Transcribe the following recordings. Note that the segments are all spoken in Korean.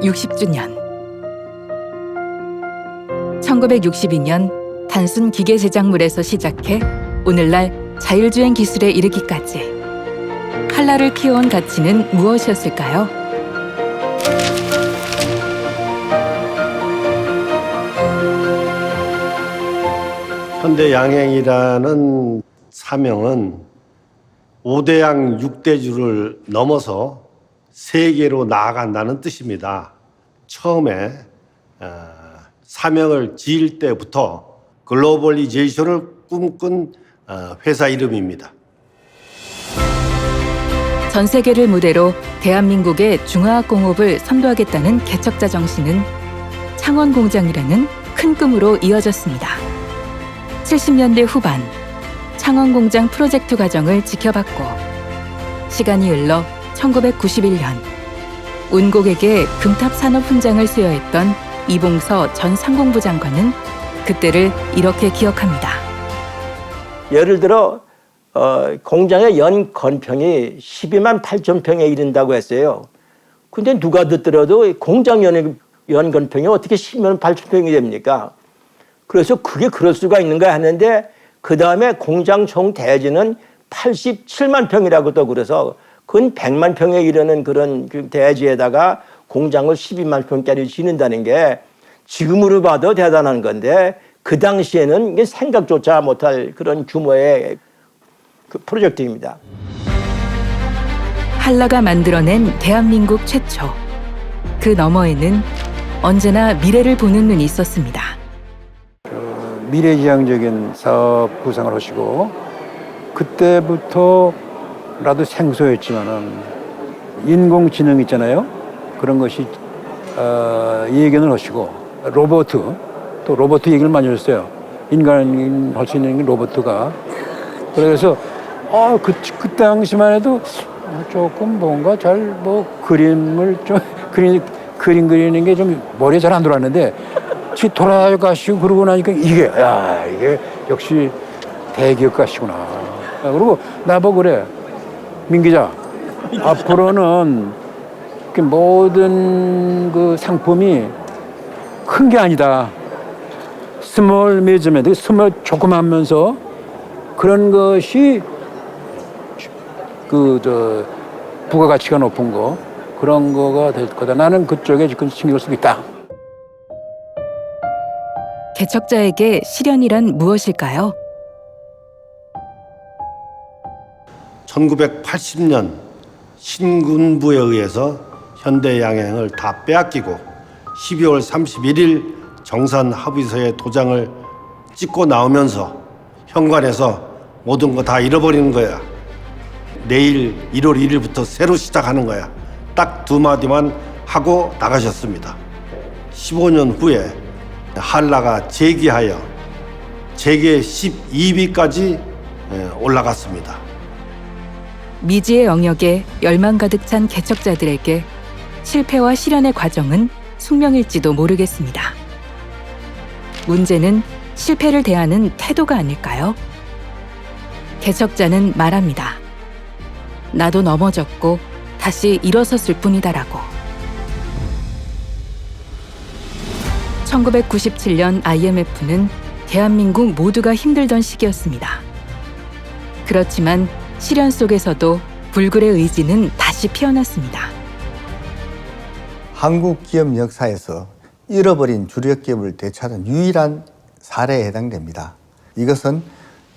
1960주년 1962년 단순 기계 제작물에서 시작해 오늘날 자율주행 기술에 이르기까지 한라를 키워온 가치는 무엇이었을까요? 현대양행이라는 사명은 5대양 6대주를 넘어서 세계로 나아간다는 뜻입니다. 처음에 사명을 지을 때부터 글로벌리제이션을 꿈꾼 회사 이름입니다. 전 세계를 무대로 대한민국의 중화학공업을 선도하겠다는 개척자 정신은 창원공장이라는 큰 꿈으로 이어졌습니다. 70년대 후반 창원공장 프로젝트 과정을 지켜봤고 시간이 흘러 1991년 운곡에게 금탑산업훈장을 수여했던 이봉서 전 상공부 장관은 그때를 이렇게 기억합니다. 예를 들어 공장의 연 건평이 12만 8천 평에 이른다고 했어요. 근데 누가 듣더라도 공장 연 건평이 어떻게 10만 8천 평이 됩니까? 그래서 그게 그럴 수가 있는가 하는데 그 다음에 공장 총 대지는 87만 평이라고 또 그래서 그건 100만 평에 이르는 그런 대지에다가 공장을 12만 평짜리 짓는다는 게 지금으로 봐도 대단한 건데 그 당시에는 이게 생각조차 못할 그런 규모의 그 프로젝트입니다. 한라가 만들어낸 대한민국 최초. 그 너머에는 언제나 미래를 보는 눈이 있었습니다. 미래지향적인 사업 구상을 하시고 그때부터라도 생소했지만은 인공지능 있잖아요. 그런 것이 예견을 하시고 로봇 얘기를 많이 하셨어요. 인간이 할 수 있는 로봇가. 그래서 그 당시만 해도 조금 뭔가 잘 그림을 좀 그림 그리는 게 좀 머리에 잘 안 들어왔는데 돌아가시고 그러고 나니까 이게 역시 대기업 가시구나. 그리고 나보고 그래, 민 기자, 앞으로는 모든 그 상품이 큰 게 아니다. 스몰 매저먼트, 스몰 조그마하면서 그런 것이 부가가치가 높은 거 그런 거가 될 거다. 나는 그쪽에 지금 신경을 쓰고 있다. 개척자에게 실현이란 무엇일까요? 1980년 신군부에 의해서 현대양행을 다 빼앗기고 12월 31일 정산 합의서에 도장을 찍고 나오면서 현관에서 모든 거 다 잃어버리는 거야. 내일 1월 1일부터 새로 시작하는 거야. 딱 두 마디만 하고 나가셨습니다. 15년 후에 한라가 재기하여 재계 12위까지 올라갔습니다. 미지의 영역에 열망 가득 찬 개척자들에게 실패와 실현의 과정은 숙명일지도 모르겠습니다. 문제는 실패를 대하는 태도가 아닐까요? 개척자는 말합니다. 나도 넘어졌고 다시 일어섰을 뿐이다라고. 1997년 IMF는 대한민국 모두가 힘들던 시기였습니다. 그렇지만 시련 속에서도 불굴의 의지는 다시 피어났습니다. 한국 기업 역사에서 잃어버린 주력 기업을 되찾은 유일한 사례에 해당됩니다. 이것은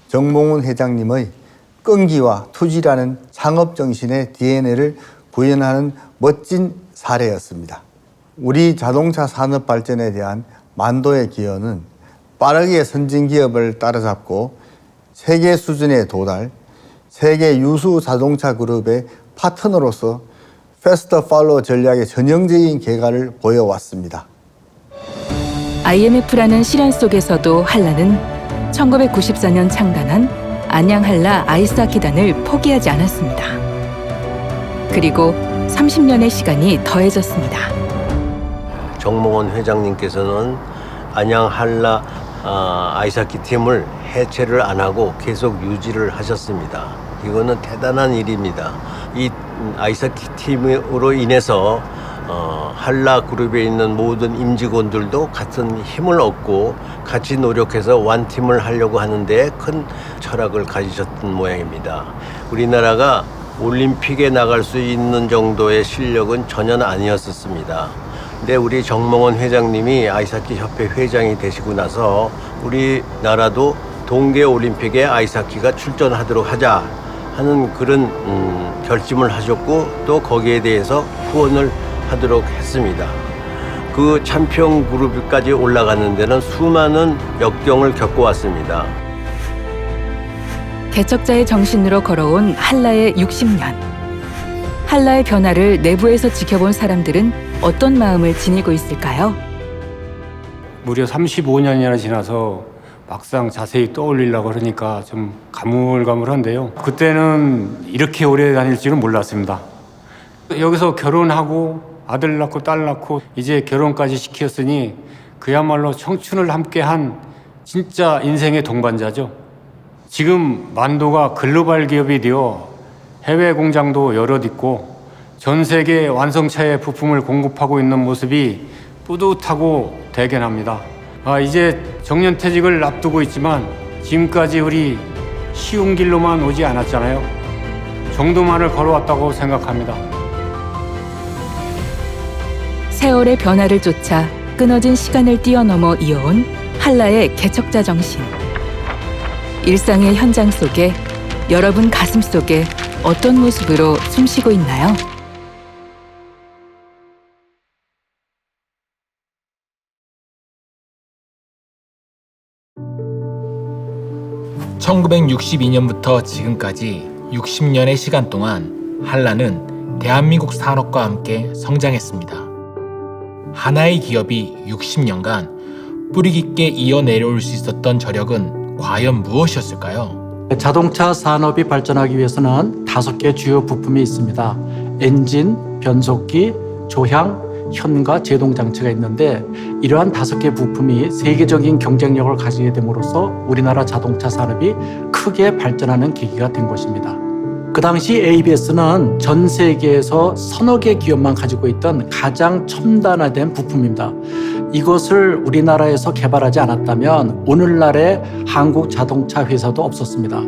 정몽훈 회장님의 끈기와 투지라는 창업정신의 DNA를 구현하는 멋진 사례였습니다. 우리 자동차 산업 발전에 대한 만도의 기여는 빠르게 선진기업을 따라잡고 세계 수준에 도달, 세계 유수 자동차 그룹의 파트너로서 패스트 팔로우 전략의 전형적인 개가를 보여왔습니다. IMF라는 시련 속에서도 한라는 1994년 창단한 안양한라 아이스하키단을 포기하지 않았습니다. 그리고 30년의 시간이 더해졌습니다. 정몽원 회장님께서는 안양한라 아이스하키 팀을 해체를 안 하고 계속 유지를 하셨습니다. 이거는 대단한 일입니다. 이 아이스하키 팀으로 인해서 한라 그룹에 있는 모든 임직원들도 같은 힘을 얻고 같이 노력해서 완팀을 하려고 하는데 큰 철학을 가지셨던 모양입니다. 우리나라가 올림픽에 나갈 수 있는 정도의 실력은 전혀 아니었었습니다. 근데 우리 정몽원 회장님이 아이스하키 협회 회장이 되시고 나서 우리나라도 동계올림픽에 아이스하키가 출전하도록 하자 하는 그런 결심을 하셨고 또 거기에 대해서 후원을 하도록 했습니다. 그 챔피언 그룹까지 올라가는 데는 수많은 역경을 겪어왔습니다. 개척자의 정신으로 걸어온 한라의 60년. 한라의 변화를 내부에서 지켜본 사람들은 어떤 마음을 지니고 있을까요? 무려 35년이나 지나서 막상 자세히 떠올리려고 그러니까 좀 가물가물한데요. 그때는 이렇게 오래 다닐 줄은 몰랐습니다. 여기서 결혼하고 아들 낳고 딸 낳고 이제 결혼까지 시켰으니 그야말로 청춘을 함께한 진짜 인생의 동반자죠. 지금 만도가 글로벌 기업이 되어 해외 공장도 여럿 있고 전 세계 완성차의 부품을 공급하고 있는 모습이 뿌듯하고 대견합니다. 이제 정년퇴직을 앞두고 있지만 지금까지 우리 쉬운 길로만 오지 않았잖아요. 정도만을 걸어왔다고 생각합니다. 세월의 변화를 쫓아 끊어진 시간을 뛰어넘어 이어온 한라의 개척자 정신. 일상의 현장 속에 여러분 가슴 속에 어떤 모습으로 숨쉬고 있나요? (1962년부터) 지금까지 60년의 시간 동안 한라는 대한민국 산업과 함께 성장했습니다. 하나의 기업이 60년간 뿌리 깊게 이어 내려올 수 있었던 저력은 과연 무엇이었을까요? 자동차 산업이 발전하기 위해서는 5개 주요 부품이 있습니다. 엔진, 변속기, 조향, 현과 제동 장치가 있는데 이러한 5개 부품이 세계적인 경쟁력을 가지게 됨으로써 우리나라 자동차 산업이 크게 발전하는 계기가 된 것입니다. 그 당시 ABS는 전 세계에서 서너 개 기업만 가지고 있던 가장 첨단화된 부품입니다. 이것을 우리나라에서 개발하지 않았다면 오늘날의 한국 자동차 회사도 없었습니다.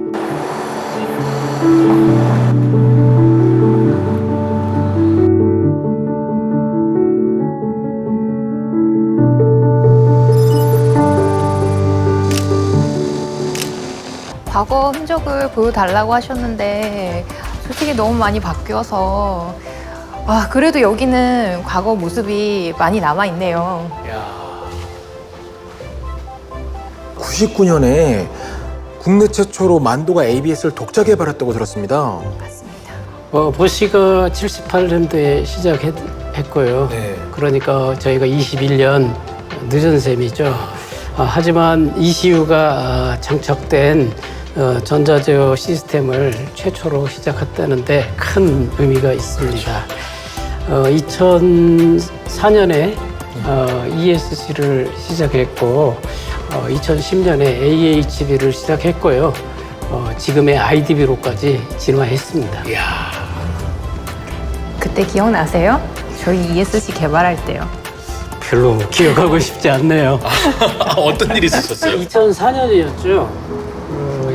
과거 흔적을 보여달라고 하셨는데 솔직히 너무 많이 바뀌어서 그래도 여기는 과거 모습이 많이 남아있네요. 99년에 국내 최초로 만도가 ABS를 독자 개발했다고 들었습니다. 맞습니다. 보시가 78년도에 시작했고요. 네. 그러니까 저희가 21년 늦은 셈이죠. 하지만 ECU가 장착된 전자제어 시스템을 최초로 시작했다는데 큰 의미가 있습니다. 2004년에 ESC를 시작했고 2010년에 AHB를 시작했고요. 지금의 IDB로까지 진화했습니다. 그때 기억나세요? 저희 ESC 개발할 때요. 별로 기억하고 싶지 않네요. 어떤 일이 있으셨어요? 2004년이었죠.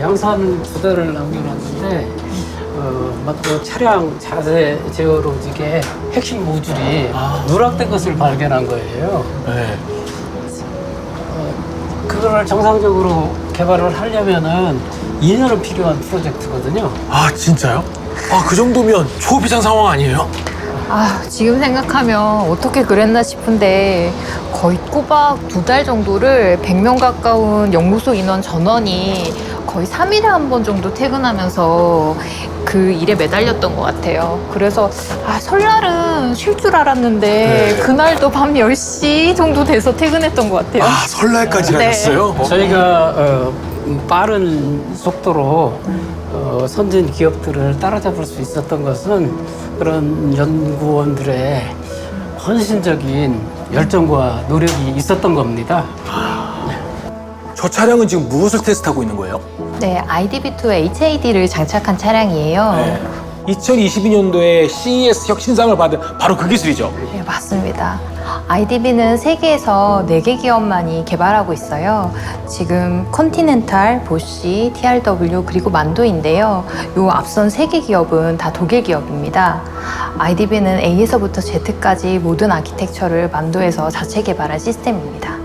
양산 2대를 남겨놨는데 또 차량 자세 제어로 이게 핵심 모듈이 누락된 것을 발견한 거예요. 네. 그거를 정상적으로 개발을 하려면은 2년은 필요한 프로젝트거든요. 진짜요? 그 정도면 초비상 상황 아니에요? 지금 생각하면 어떻게 그랬나 싶은데 거의 꼬박 2달 정도를 100명 가까운 연구소 인원 전원이 거의 3일에 한 번 정도 퇴근하면서 그 일에 매달렸던 것 같아요. 그래서 설날은 쉴 줄 알았는데 그날도 밤 10시 정도 돼서 퇴근했던 것 같아요. 설날까지 가셨어요? 저희가 빠른 속도로 선진 기업들을 따라잡을 수 있었던 것은 그런 연구원들의 헌신적인 열정과 노력이 있었던 겁니다. 저 차량은 지금 무엇을 테스트하고 있는 거예요? 네, IDB2 HAD를 장착한 차량이에요. 2022년도에 CES 혁신상을 받은 바로 그 기술이죠. 네, 맞습니다. IDB는 세계에서 4개 기업만이 개발하고 있어요. 지금 컨티넨탈, 보쉬, TRW 그리고 만도인데요. 요 앞선 3개 기업은 다 독일 기업입니다. IDB는 A에서부터 Z까지 모든 아키텍처를 만도에서 자체 개발한 시스템입니다.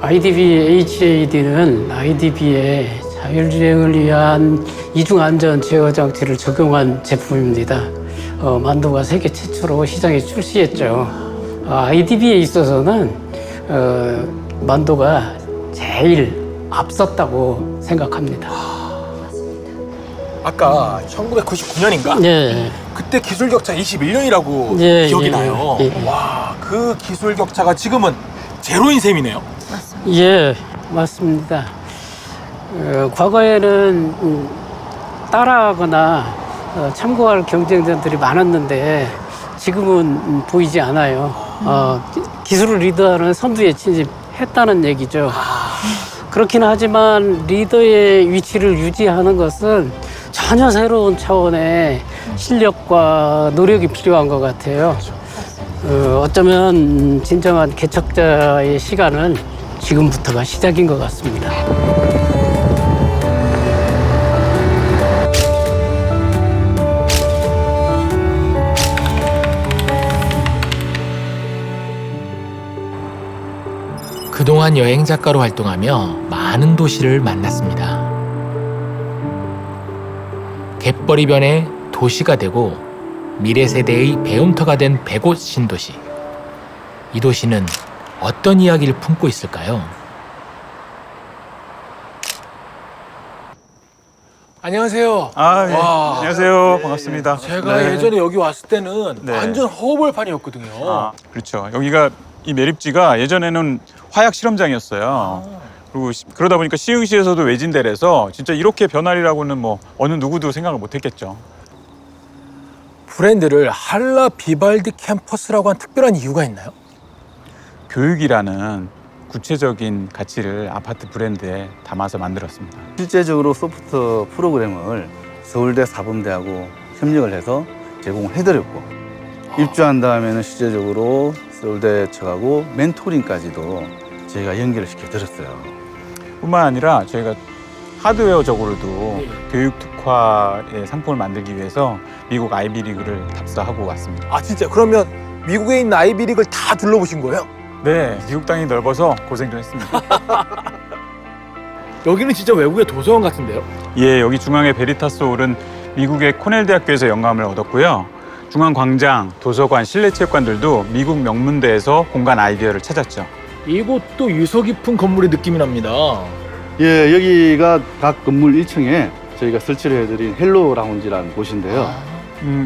IDB HAD는 IDB의 자율주행을 위한 이중안전 제어 장치를 적용한 제품입니다. 만도가 세계 최초로 시장에 출시했죠. IDB에 있어서는 만도가 제일 앞섰다고 생각합니다. 아까 1999년인가? 네. 그때 기술 격차 21년이라고 예, 기억이 예, 나요. 예. 와, 그 기술 격차가 지금은 제로인 셈이네요. 예, 맞습니다. 과거에는 따라하거나 참고할 경쟁자들이 많았는데 지금은 보이지 않아요. 기술을 리드하는 선두에 진입했다는 얘기죠. 그렇긴 하지만 리더의 위치를 유지하는 것은 전혀 새로운 차원의 실력과 노력이 필요한 것 같아요. 어쩌면 진정한 개척자의 시간은 지금부터가 시작인 것 같습니다. 그동안 여행 작가로 활동하며 많은 도시를 만났습니다. 갯벌이 변해 도시가 되고 미래 세대의 배움터가 된 100곳 신도시. 이 도시는 어떤 이야기를 품고 있을까요? 안녕하세요. 네. 안녕하세요. 반갑습니다. 제가 네. 예전에 여기 왔을 때는 네. 완전 허벌판이었거든요. 그렇죠. 여기가 이 매립지가 예전에는 화약 실험장이었어요. 그리고 그러다 보니까 시흥시에서도 외진데라서 진짜 이렇게 변하리라고는 뭐 어느 누구도 생각을 못했겠죠. 브랜드를 할라 비발디 캠퍼스라고 한 특별한 이유가 있나요? 교육이라는 구체적인 가치를 아파트 브랜드에 담아서 만들었습니다. 실제적으로 소프트 프로그램을 서울대 사범대하고 협력을 해서 제공을 해드렸고 입주한 다음에는 실제적으로 서울대 측하고 멘토링까지도 저희가 연결을 시켜드렸어요. 뿐만 아니라 저희가 하드웨어적으로도 교육 특화의 상품을 만들기 위해서 미국 아이비리그를 답사하고 왔습니다. 아 진짜? 그러면 미국에 있는 아이비리그를 다 둘러보신 거예요? 네, 미국 땅이 넓어서 고생 좀 했습니다. 여기는 진짜 외국의 도서관 같은데요? 예, 여기 중앙의 베리타스 홀은 미국의 코넬 대학교에서 영감을 얻었고요. 중앙광장, 도서관, 실내체육관들도 미국 명문대에서 공간 아이디어를 찾았죠. 이곳도 유서 깊은 건물의 느낌이 납니다. 예, 여기가 각 건물 1층에 저희가 설치를 해드린 헬로 라운지라는 곳인데요.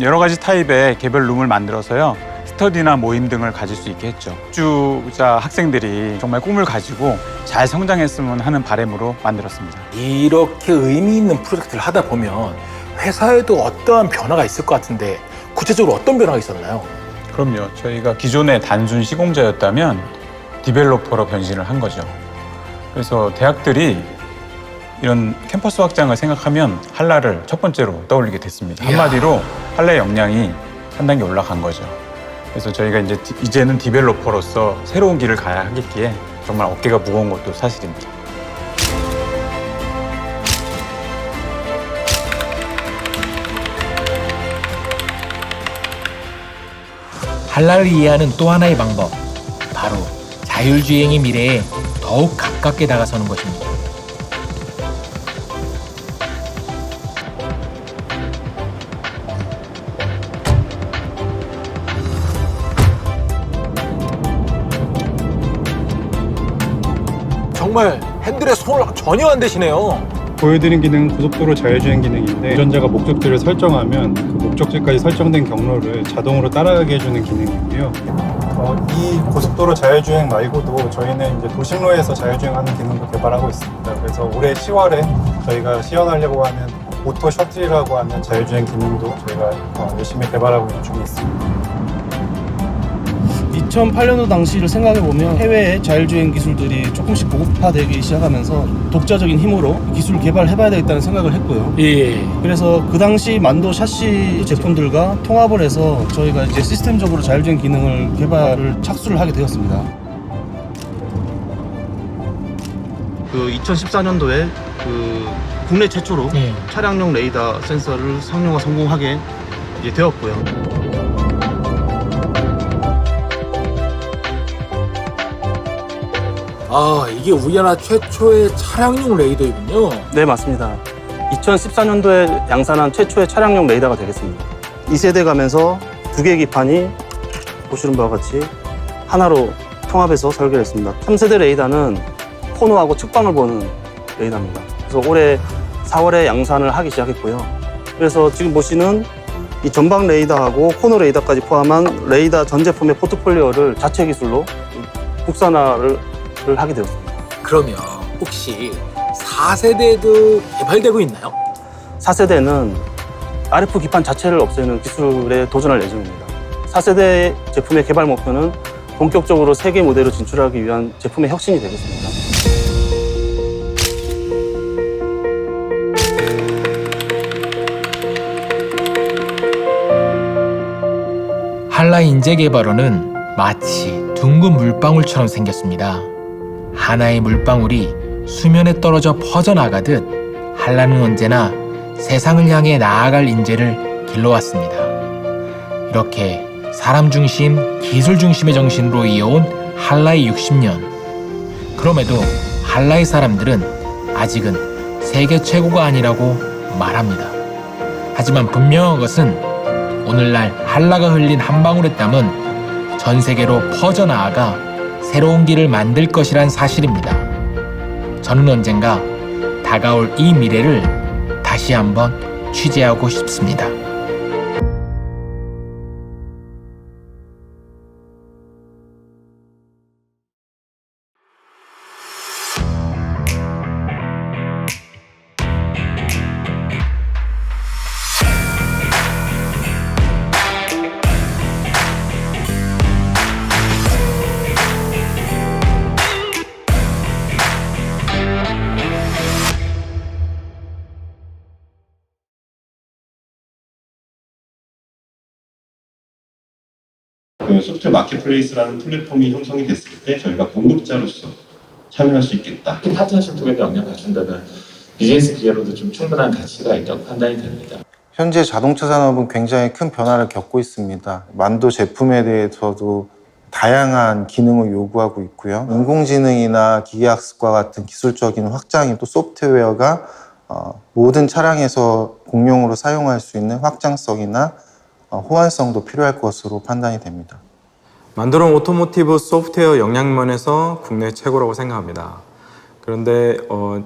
여러 가지 타입의 개별 룸을 만들어서요. 스터디나 모임 등을 가질 수 있게 했죠. 입주자 학생들이 정말 꿈을 가지고 잘 성장했으면 하는 바람으로 만들었습니다. 이렇게 의미 있는 프로젝트를 하다 보면 회사에도 어떠한 변화가 있을 것 같은데 구체적으로 어떤 변화가 있었나요? 그럼요. 저희가 기존에 단순 시공자였다면 디벨로퍼로 변신을 한 거죠. 그래서 대학들이 이런 캠퍼스 확장을 생각하면 한라를 첫 번째로 떠올리게 됐습니다. 한마디로 한라의 역량이 한 단계 올라간 거죠. 그래서 저희가 이제는 디벨로퍼로서 새로운 길을 가야 하겠기에 정말 어깨가 무거운 것도 사실입니다. 한라를 이해하는 또 하나의 방법, 바로 자율주행의 미래에 더욱 가깝게 다가서는 것입니다. 정말 핸들에 손을 전혀 안 대시네요. 보여드린 기능은 고속도로 자율주행 기능인데 운전자가 목적지를 설정하면 그 목적지까지 설정된 경로를 자동으로 따라가게 해주는 기능이고요. 이 고속도로 자율주행 말고도 저희는 이제 도심로에서 자율주행하는 기능도 개발하고 있습니다. 그래서 올해 10월에 저희가 시연하려고 하는 오토 셔틀이라고 하는 자율주행 기능도 저희가 열심히 개발하고 있는 중에 있습니다. 2008년도 당시를 생각해보면 해외의 자율주행 기술들이 조금씩 고급화되기 시작하면서 독자적인 힘으로 기술을 개발해봐야 되겠다는 생각을 했고요. 그래서 그 당시 만도 샤시 제품들과 통합을 해서 저희가 이제 시스템적으로 자율주행 기능을 개발을 착수를 하게 되었습니다. 그 2014년도에 그 국내 최초로 차량용 레이더 센서를 상용화 성공하게 이제 되었고요. 아, 이게 우리나라 최초의 차량용 레이더이군요. 네, 맞습니다. 2014년도에 양산한 최초의 차량용 레이더가 되겠습니다. 2세대 가면서 두 개의 기판이 보시는 바와 같이 하나로 통합해서 설계를 했습니다. 3세대 레이더는 코너하고 측방을 보는 레이더입니다. 그래서 올해 4월에 양산을 하기 시작했고요. 그래서 지금 보시는 이 전방 레이더하고 코너 레이더까지 포함한 레이더 전 제품의 포트폴리오를 자체 기술로 국산화를 하게 되었습니다. 그러면 혹시 4세대도 개발되고 있나요? 4세대는 RF 기판 자체를 없애는 기술에 도전할 예정입니다. 4세대 제품의 개발 목표는 본격적으로 세계 무대로 진출하기 위한 제품의 혁신이 되겠습니다. 한라 인재개발원은 마치 둥근 물방울처럼 생겼습니다. 하나의 물방울이 수면에 떨어져 퍼져나가듯 한라는 언제나 세상을 향해 나아갈 인재를 길러왔습니다. 이렇게 사람 중심, 기술 중심의 정신으로 이어온 한라의 60년. 그럼에도 한라의 사람들은 아직은 세계 최고가 아니라고 말합니다. 하지만 분명한 것은 오늘날 한라가 흘린 한 방울의 땀은 전 세계로 퍼져나아가 새로운 길을 만들 것이란 사실입니다. 저는 언젠가 다가올 이 미래를 다시 한번 취재하고 싶습니다. 그 소프트웨어 마켓플레이스라는 플랫폼이 형성이 됐을 때 저희가 공급자로서 참여할 수 있겠다. 파트너 심톡에도 영향을 갖춘다면 비즈니스 기회로도 좀 충분한 가치가 있다고 판단이 됩니다. 현재 자동차 산업은 굉장히 큰 변화를 겪고 있습니다. 만도 제품에 대해서도 다양한 기능을 요구하고 있고요. 인공지능이나 기계학습과 같은 기술적인 확장이 또 소프트웨어가 모든 차량에서 공용으로 사용할 수 있는 확장성이나 호환성도 필요할 것으로 판단이 됩니다. 만도는 오토모티브 소프트웨어 역량면에서 국내 최고라고 생각합니다. 그런데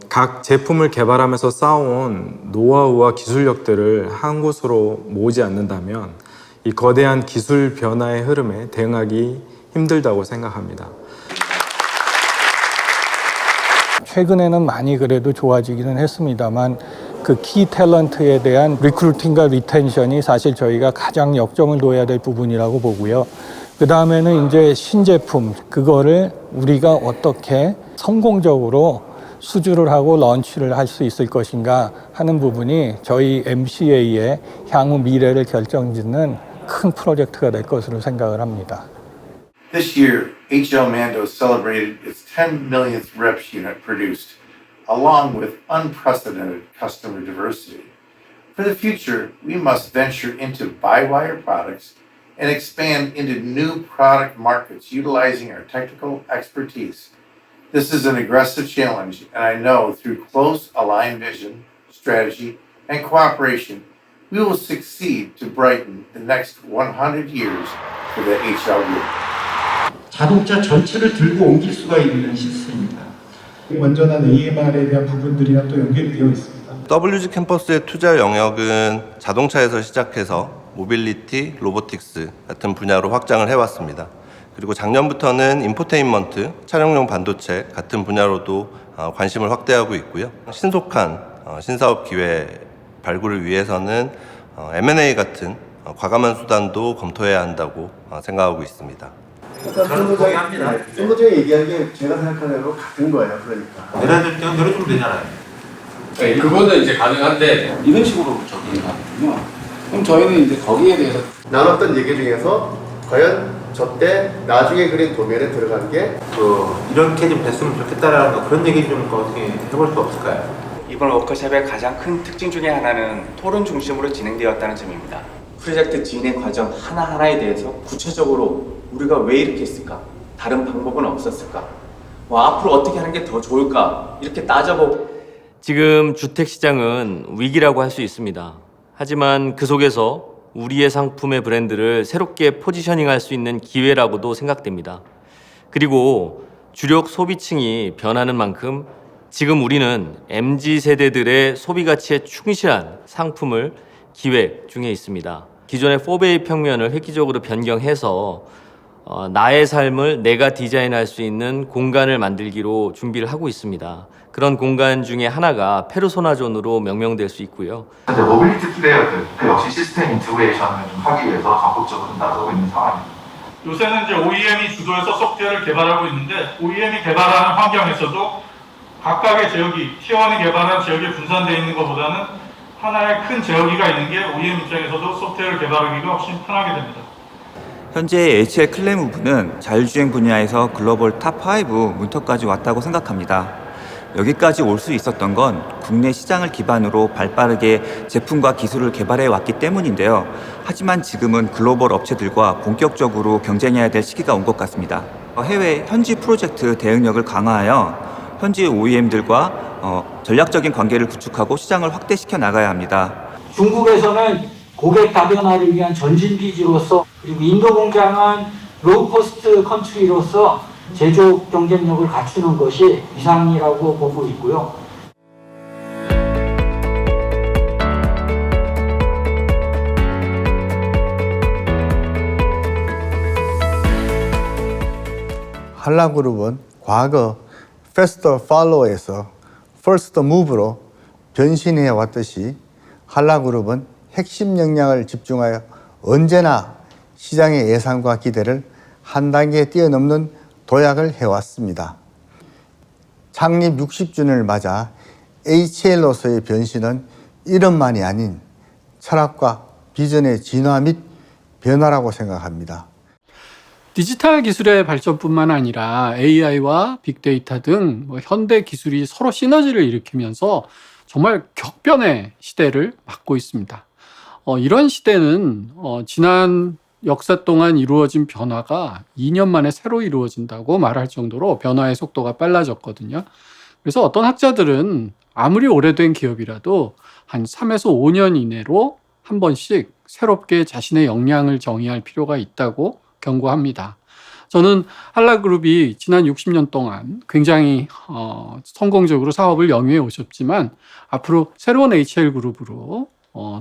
각 제품을 개발하면서 쌓아온 노하우와 기술력들을 한 곳으로 모으지 않는다면 이 거대한 기술 변화의 흐름에 대응하기 힘들다고 생각합니다. 최근에는 많이 그래도 좋아지기는 했습니다만 그 키 탤런트에 대한 리크루팅과 리텐션이 사실 저희가 가장 역점을 둬야 될 부분이라고 보고요. 그 다음에는 이제 신제품, 그거를 우리가 어떻게 성공적으로 수주를 하고 런치를 할 수 있을 것인가 하는 부분이 저희 MCA의 향후 미래를 결정짓는 큰 프로젝트가 될 것으로 생각을 합니다. This year, HL Mando celebrated its 10 millionth reps unit produced, along with unprecedented customer diversity. For the future, we must venture into by-wire products and expand into new product markets utilizing our technical expertise. This is an aggressive challenge, and I know through close aligned vision, strategy, and cooperation, we will succeed to brighten the next 100 years for the HL Group. 자동차 전체를 들고 옮길 수가 있는 시스템입니다. 완전한 AMR에 대한 부분들이랑 또 연결이 되어 있습니다. WG 캠퍼스의 투자 영역은 자동차에서 시작해서 모빌리티, 로보틱스 같은 분야로 확장을 해왔습니다. 그리고 작년부터는 인포테인먼트, 차량용 반도체 같은 분야로도 관심을 확대하고 있고요. 신속한 신사업 기회 발굴을 위해서는 M&A 같은 과감한 수단도 검토해야 한다고 생각하고 있습니다. 선거장에 얘기한 게 제가 생각하는 대로 같은 거예요. 그러니까. 내려주면 되잖아요. 네, 그거는 이제 가능한데 이런 식으로 저기 하거든요. 그럼 저희는 이제 거기에 대해서 나눴던 얘기 중에서 과연 저때 나중에 그린 도면에 들어간 게 이렇게 좀 됐으면 좋겠다라는 그런 얘기 좀 어떻게 해볼 수 없을까요? 이번 워크숍의 가장 큰 특징 중에 하나는 토론 중심으로 진행되었다는 점입니다. 프로젝트 진행 과정 하나하나에 대해서 구체적으로 우리가 왜 이렇게 했을까? 다른 방법은 없었을까? 앞으로 어떻게 하는 게 더 좋을까? 이렇게 따져보고 지금 주택시장은 위기라고 할 수 있습니다. 하지만 그 속에서 우리의 상품의 브랜드를 새롭게 포지셔닝할 수 있는 기회라고도 생각됩니다. 그리고 주력 소비층이 변하는 만큼 지금 우리는 MZ세대들의 소비 가치에 충실한 상품을 기획 중에 있습니다. 기존의 4베이 평면을 획기적으로 변경해서 나의 삶을 내가 디자인할 수 있는 공간을 만들기로 준비를 하고 있습니다. 그런 공간 중에 하나가 페르소나존으로 명명될 수 있고요. 현재 모빌리티 플레이어들 역시 시스템 인티그레이션을 좀 하기 위해서 적극적으로 나서고 있는 상황입니다. 요새는 이제 OEM이 주도해서 소프트웨어를 개발하고 있는데 OEM이 개발하는 환경에서도 각각의 지역이 T1이 개발한 지역에 분산되어 있는 것보다는 하나의 큰 지역이가 있는 게 OEM 입장에서도 소프트웨어를 개발하기가 훨씬 편하게 됩니다. 현재 HL 클레무브는 자율주행 분야에서 글로벌 탑5 문턱까지 왔다고 생각합니다. 여기까지 올 수 있었던 건 국내 시장을 기반으로 발빠르게 제품과 기술을 개발해 왔기 때문인데요. 하지만 지금은 글로벌 업체들과 본격적으로 경쟁해야 될 시기가 온 것 같습니다. 해외 현지 프로젝트 대응력을 강화하여 현지 OEM들과 전략적인 관계를 구축하고 시장을 확대시켜 나가야 합니다. 중국에서는 고객 다변화를 위한 전진 기지로서, 그리고 인도 공장은 로우코스트 컨트리로서 제조 경쟁력을 갖추는 것이 이상이라고 보고 있고요. 한라그룹은 과거 Fast Follower에서 First Move로 변신해 왔듯이 한라그룹은 핵심 역량을 집중하여 언제나 시장의 예상과 기대를 한 단계 뛰어넘는 도약을 해왔습니다. 창립 60주년을 맞아 HL로서의 변신은 이름만이 아닌 철학과 비전의 진화 및 변화라고 생각합니다. 디지털 기술의 발전뿐만 아니라 AI와 빅데이터 등 현대 기술이 서로 시너지를 일으키면서 정말 격변의 시대를 맞고 있습니다. 이런 시대는 지난 역사 동안 이루어진 변화가 2년 만에 새로 이루어진다고 말할 정도로 변화의 속도가 빨라졌거든요. 그래서 어떤 학자들은 아무리 오래된 기업이라도 한 3에서 5년 이내로 한 번씩 새롭게 자신의 역량을 정의할 필요가 있다고 경고합니다. 저는 한라그룹이 지난 60년 동안 굉장히 성공적으로 사업을 영위해 오셨지만 앞으로 새로운 HL그룹으로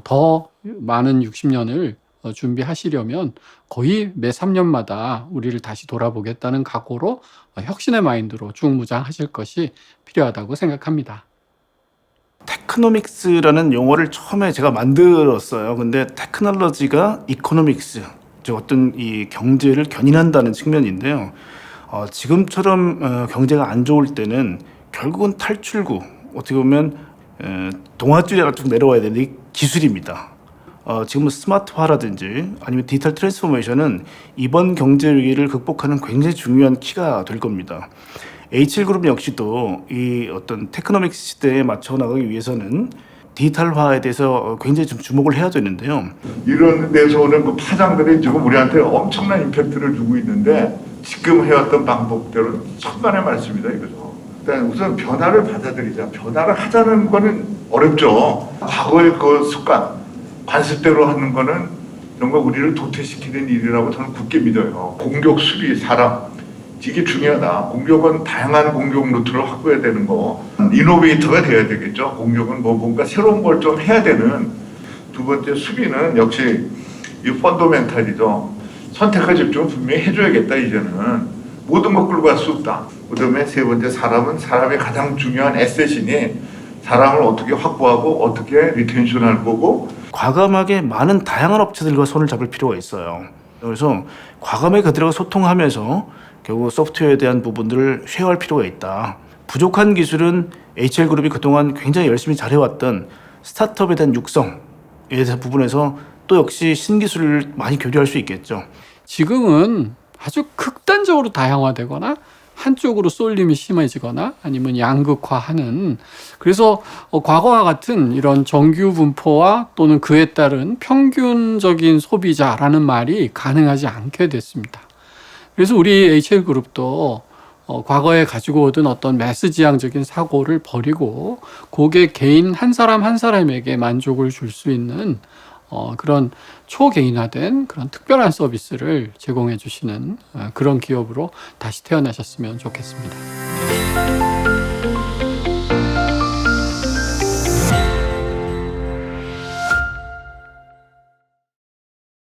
더 많은 60년을 준비하시려면 거의 매 3년마다 우리를 다시 돌아보겠다는 각오로 혁신의 마인드로 중무장하실 것이 필요하다고 생각합니다. 테크노믹스라는 용어를 처음에 제가 만들었어요. 근데 테크놀로지가 이코노믹스, 즉 어떤 이 경제를 견인한다는 측면인데요. 지금처럼 경제가 안 좋을 때는 결국은 탈출구, 어떻게 보면 동아줄이 쭉 내려와야 되는 게 기술입니다. 지금은 스마트화라든지 아니면 디지털 트랜스포메이션은 이번 경제 위기를 극복하는 굉장히 중요한 키가 될 겁니다. H1그룹 역시도 이 어떤 테크노믹스 시대에 맞춰 나가기 위해서는 디지털화에 대해서 굉장히 좀 주목을 해야 되는데요. 이런 데서 오는 그 파장들이 지금 우리한테 엄청난 임팩트를 주고 있는데 지금 해왔던 방법대로 천만의 말씀이다 이거죠. 일단 우선 변화를 받아들이자. 변화를 하자는 거는 어렵죠. 과거의 그 습관, 관습대로 하는 거는 뭔가 우리를 도태시키는 일이라고 저는 굳게 믿어요. 공격, 수비, 사람, 이게 중요하다. 공격은 다양한 공격 루트를 확보해야 되는 거. 이노베이터가 돼야 되겠죠. 공격은 뭔가 새로운 걸 좀 해야 되는. 두 번째, 수비는 역시 이 펀더멘탈이죠. 선택과 집중을 분명히 해줘야겠다 이제는. 모든 것 끌고 갈 수 없다. 그 다음에 세 번째, 사람은 사람의 가장 중요한 에셋이니 사람을 어떻게 확보하고 어떻게 리텐션할 거고. 과감하게 많은 다양한 업체들과 손을 잡을 필요가 있어요. 그래서 과감하게 그들과 소통하면서 결국 소프트웨어에 대한 부분들을 쉐어할 필요가 있다. 부족한 기술은 HL그룹이 그동안 굉장히 열심히 잘해왔던 스타트업에 대한 육성에 대한 부분에서 또 역시 신기술을 많이 교류할 수 있겠죠. 지금은 아주 극단적으로 다양화되거나 한쪽으로 쏠림이 심해지거나 아니면 양극화하는, 그래서 과거와 같은 이런 정규 분포와 또는 그에 따른 평균적인 소비자라는 말이 가능하지 않게 됐습니다. 그래서 우리 HL그룹도 과거에 가지고 오던 어떤 매스지향적인 사고를 버리고 고객 개인 한 사람 한 사람에게 만족을 줄 수 있는 그런 초개인화된 그런 특별한 서비스를 제공해 주시는 그런 기업으로 다시 태어나셨으면 좋겠습니다.